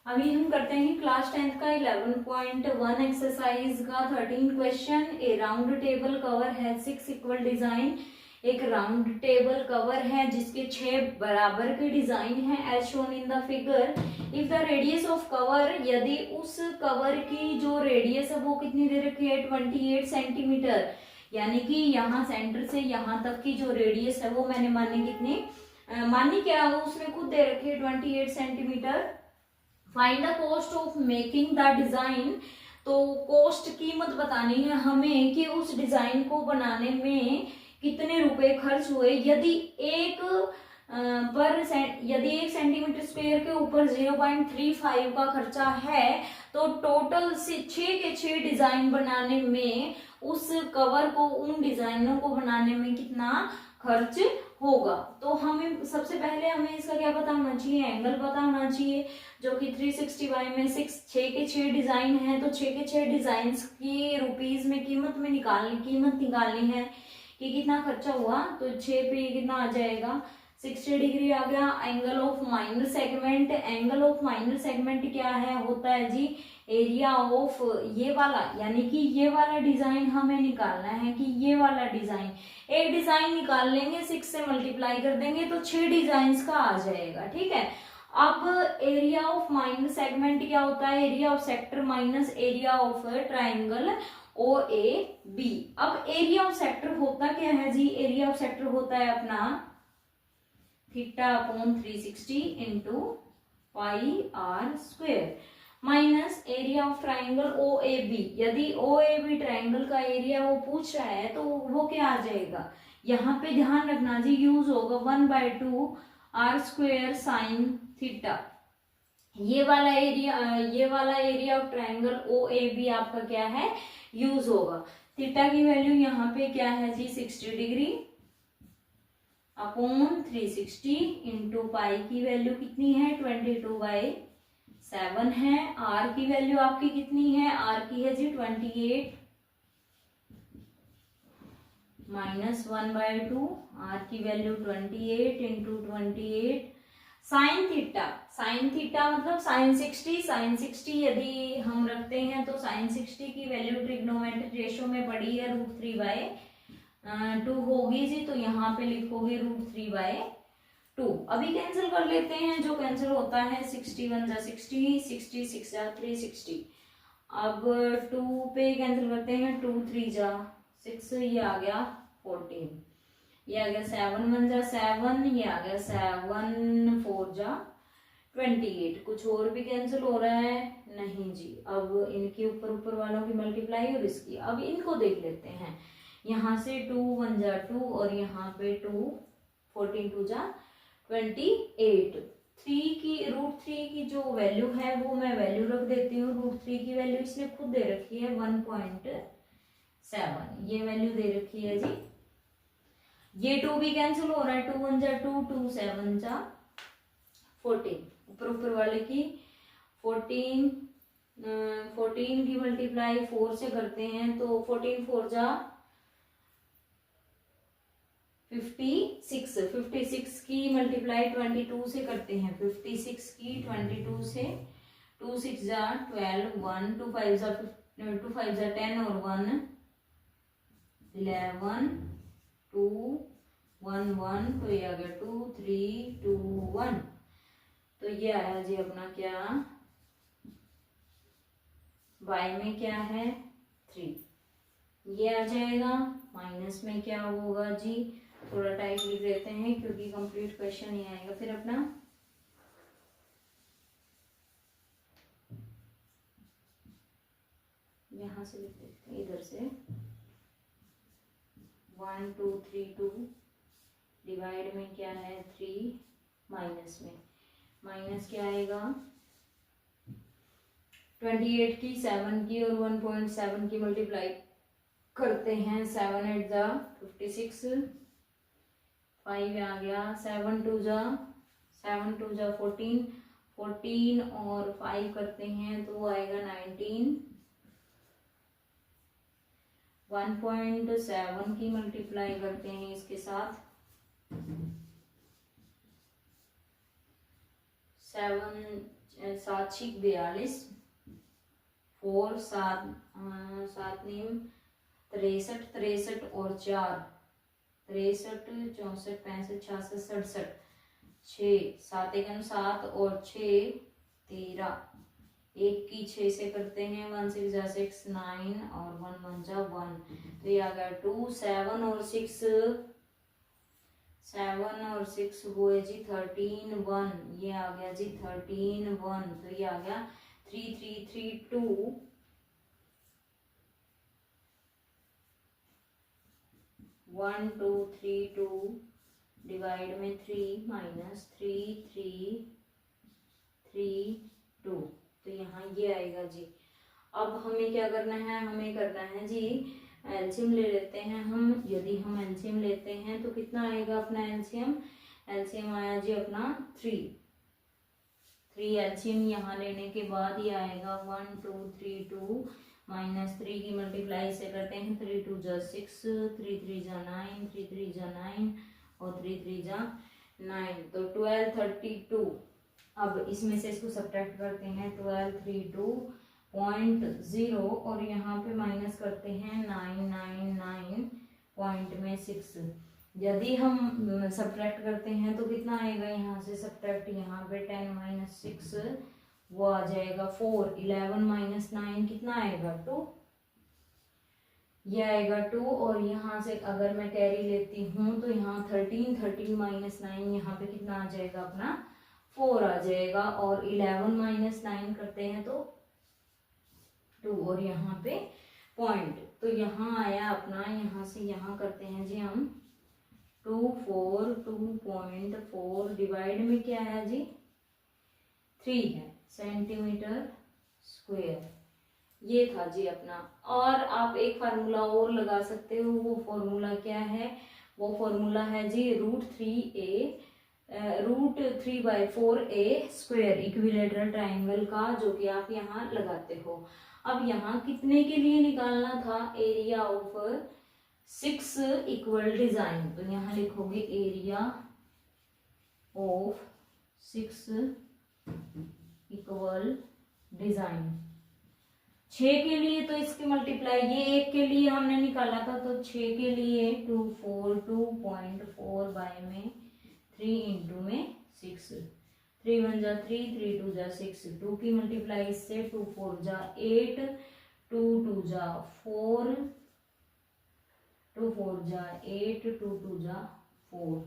अभी हम करते हैं क्लास 10th का 11.1 एक्सरसाइज का 13 question. A round table cover है 6 इक्वल डिजाइन। एक राउंड टेबल कवर है जिसके 6 बराबर के डिजाइन है as shown in the figure. If the radius of cover, यदि उस कवर की जो रेडियस है वो कितनी दे रखी है 28 सेंटीमीटर, यानी कि यहाँ सेंटर से यहाँ तक की जो रेडियस है वो मैंने मानी कितनी मानी क्या वो उसने खुद दे रखी है 28 centimetre. Find the cost of making the design, तो कॉस्ट कीमत बतानी है हमें कि उस डिजाइन को बनाने में कितने रुपए खर्च हुए। यदि एक यदि 1 सेंटीमीटर स्क्वायर के ऊपर 0.35 का खर्चा है तो टोटल से 6 के 6 डिजाइन बनाने में उस कवर को, उन डिजाइनों को बनाने में कितना खर्च होगा। तो हमें सबसे पहले हमें इसका क्या पता होना चाहिए, एंगल पता होना चाहिए, जो कि 360 में 6 के 6 डिजाइन है तो 6 के 6 डिजाइन की रुपीज में कीमत निकालनी है कि कितना खर्चा हुआ। तो 6 पे कितना आ जाएगा 60 डिग्री आ गया। Angle of minor segment, angle of minor segment क्या है, होता है जी एरिया ऑफ ये वाला, यानी कि ये वाला डिजाइन हमें निकालना है कि ये वाला डिजाइन, एक डिजाइन निकाल लेंगे 6 से मल्टीप्लाई कर देंगे तो 6 डिजाइन का आ जाएगा। ठीक है, अब एरिया ऑफ माइनर सेगमेंट क्या होता है, area of sector minus area of triangle O A B. अब एरिया ऑफ सेक्टर होता क्या है जी, एरिया ऑफ सेक्टर होता है अपना theta upon 360 into pi r square minus area of triangle O A B. यदि ओ ए बी ट्राइंगल का area वो पूछ रहा है तो वो क्या आ जाएगा, यहाँ पे ध्यान रखना जी यूज होगा 1/2 आर स्क्वेयर साइन थीटा। ये वाला area of triangle O A B आपका क्या है यूज होगा। थीटा की वैल्यू यहाँ पे क्या है जी 60 डिग्री अपॉन 360 इंटू पाई की वैल्यू कितनी है 22/7 है। आर की वैल्यू आपकी कितनी है, आर की है जी 28 माइनस 1/2, आर की वैल्यू 28 इंटू 28 साइन थीटा मतलब साइन 60 यदि हम रखते हैं तो साइन 60 की वैल्यू ट्रिग्नोमेट्रिक रेशो में पड़ी है √3/2 होगी जी, तो यहाँ पे लिखोगे √3/2। अभी कैंसिल कर लेते हैं, जो कैंसिल होता है 61 जा 60, 66 जा 360। अब 2 पे कैंसिल करते हैं 2 3 जा 6, ये आ गया 14, ये आ गया 7 1 जा 7, ये आ गया 7 4 जा 28। कुछ और भी कैंसिल हो रहा है नहीं जी। अब इनके ऊपर वालों की मल्टीप्लाई और इसकी, अब इनको देख लेते हैं। यहाँ से 2 1 जा 2 और यहाँ पे 2 14 2 जा 28। 3 की √3 की जो वैल्यू है वो मैं वैल्यू रख देती हूँ। √3 की वैल्यू इसने खुद दे रखी है 1.7, ये वैल्यू दे रखी है जी। ये 2 भी कैंसिल हो रहा है, 2 1 जा 2 2 7 जा 14। ऊपर वाले की 14 की मल्टीप्लाई 4 से करते हैं तो 14 4 जा 56 की मल्टीप्लाई 22 से करते हैं, 56 की 22 से 2 6 जा 12 1 2 5 जा 10 और 1 11 2 1 1, तो ये आ गया 2 3 2 1। तो ये आया जी अपना क्या y में क्या है 3, ये आ जाएगा। माइनस में क्या होगा जी, थोड़ा टाइट लिख देते हैं क्योंकि कंप्लीट क्वेश्चन ही आएगा फिर अपना। यहां से लिख देते हैं इधर से 1 2 3 2 डिवाइड में क्या है 3, माइनस में माइनस क्या आएगा 28 की 7 की और 1.7 की मल्टीप्लाई करते हैं, 7 8 जा 56, 5 आ गया 7 2 जा 14 14 और 5 करते हैं तो वो आएगा 19। 1.7 की मल्टीप्लाई करते हैं इसके साथ 7 सात छिक 42, 4 7 7 नीम 63, 63 और 4 63, 64, 65, 66, 67, 6 7 एकम 7 और 6 13, एक की 6 से करते हैं, 1 6 जा 6 9 और 1 1 जा 1, तो ये आ गया 2 7 और 6 वो है जी 13 1, ये आ गया जी 13 1, तो ये आ गया 3 3 3 2 1 2 3 2 डिवाइड में 3 माइनस 3 3 3 2, तो यहाँ ये आएगा जी। अब हमें क्या करना है, हमें करना है जी एलसीएम ले लेते हैं हम। यदि हम एलसीएम लेते हैं तो कितना आएगा अपना एलसीएम, एलसीएम आया जी अपना 3 एलसीएम यहाँ लेने के बाद ये आएगा 1 2 3 2 माइनस 3 की मल्टीप्लाई से करते हैं, 3 2 जा 6 3 3 जा 9 3 3 जा 9 और 3 3 जा 9, तो 12 32। अब इसमें से इसको सब्ट्रैक्ट करते हैं, 12 32.0 और यहाँ पे माइनस करते हैं 999 पॉइंट में 6। यदि हम सब्ट्रैक्ट करते हैं तो कितना आएगा, यहाँ से सब्ट्रैक्ट यहाँ पे 10 माइनस 6 वो आ जाएगा 4, 11 माइनस 9 कितना आएगा 2, ये आएगा 2, और यहाँ से अगर मैं कैरी लेती हूँ तो यहाँ 13 माइनस 9 यहाँ पे कितना आ जाएगा अपना 4 आ जाएगा, और 11 माइनस 9 करते हैं तो 2 और यहाँ पे पॉइंट, तो यहाँ आया अपना, यहाँ से यहाँ करते हैं जी हम 2.4 डिवाइड में क्या है जी 3 है सेंटीमीटर स्क्वायर, ये था जी अपना। और आप एक फार्मूला और लगा सकते हो, वो फार्मूला क्या है, वो फार्मूला है जी √3/4a² इक्विलेटरल ट्राइंगल का, जो कि आप यहाँ लगाते हो। अब यहाँ कितने के लिए निकालना था, एरिया ऑफ 6 इक्वल डिजाइन, तो यहाँ लिखोगे एरिया ऑफ 6 इक्वल डिजाइन। 6 के लिए तो इसकी मल्टीप्लाई, ये 1 के लिए हमने निकाला था, तो 6 के लिए 2.4 बाय में 3 इंटू में 6, 3 1 जा 3 3 2 जा 6, 2 की मल्टीप्लाई इससे 2 4 जा 8 2 2 जा 4 2 4 जा 8 2 2 जा 4,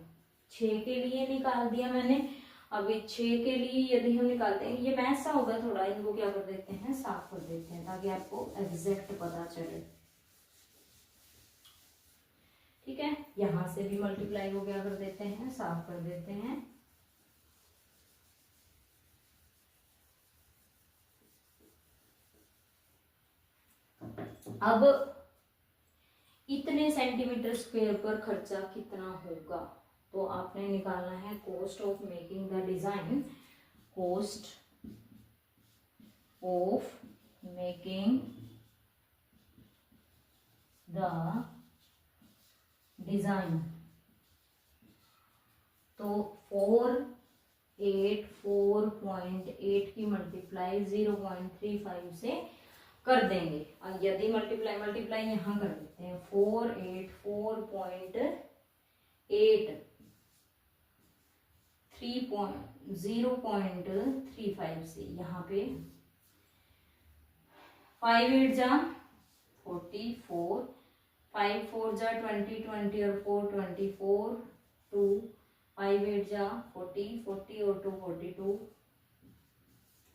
6 के लिए निकाल दिया मैंने। अभी 6 के लिए यदि हम निकालते हैं, ये मैथ सा होगा थोड़ा, इनको क्या कर देते हैं साफ कर देते हैं ताकि आपको एग्जैक्ट पता चले, ठीक है। यहां से भी मल्टीप्लाई को क्या कर देते हैं साफ कर देते हैं। अब इतने सेंटीमीटर स्क्वायर पर खर्चा कितना होगा, तो आपने निकालना है cost of making the design, cost of making the design. तो 484.8 की मल्टीप्लाई 0.35 से कर देंगे, और यदि मल्टीप्लाई यहां कर देते हैं 484.8 0.35 से, यहाँ पे 5 8 जा 44, 5 4 जा 20 20 और 4 24, 2 5 8 जा 40 40 और 2 42,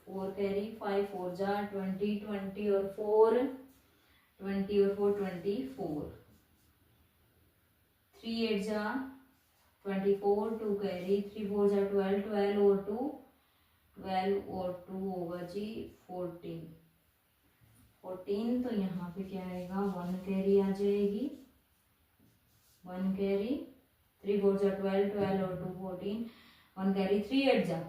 4 कैरी 5 4 जा 20 20 और 4 20 और 4 24, 3 8 जा 24, 2 कैरी 3 4 जा 12 12 और 2 12 और 2 होगा जी 14, तो यहाँ पे क्या आएगा 1 कैरी आ जाएगी, 1 कैरी 3 4 जा 12 12 और 2 14, 1 कैरी 3 8 जा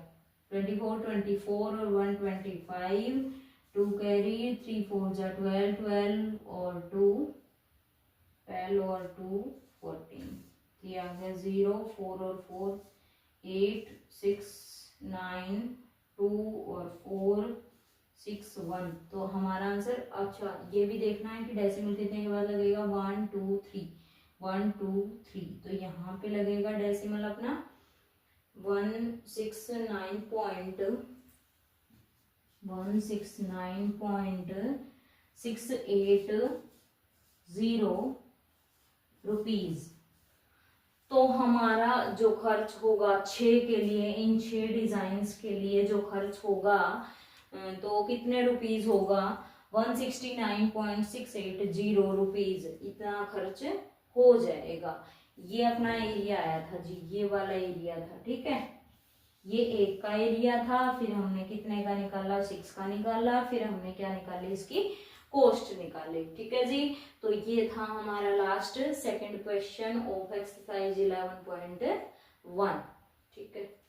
24 24 और 1 25, 2 कैरी 3 4 जा 12 12 और 2 12 और 2 14, ये आ गया 0 4 और 4 8 6 9 2 और 4 6 1। तो हमारा आंसर, अच्छा ये भी देखना है कि डेसिमल कितने के बाद लगेगा, 1 2 3 1 2 3। तो यहाँ पे लगेगा डेसिमल अपना 169.680 रुपीज। तो हमारा जो खर्च होगा 6 के लिए, इन 6 डिजाइन्स के लिए जो खर्च होगा तो कितने रुपीज होगा, 169.680 रुपीज, इतना खर्च हो जाएगा। ये अपना एरिया आया था जी, ये वाला एरिया था, ठीक है। ये 1 का एरिया था, फिर हमने कितने का निकाला, 6 का निकाला, फिर हमने क्या निकाले, इसकी कॉस्ट निकाले, ठीक है जी। तो ये था हमारा last second question of exercise 11.1, ठीक है।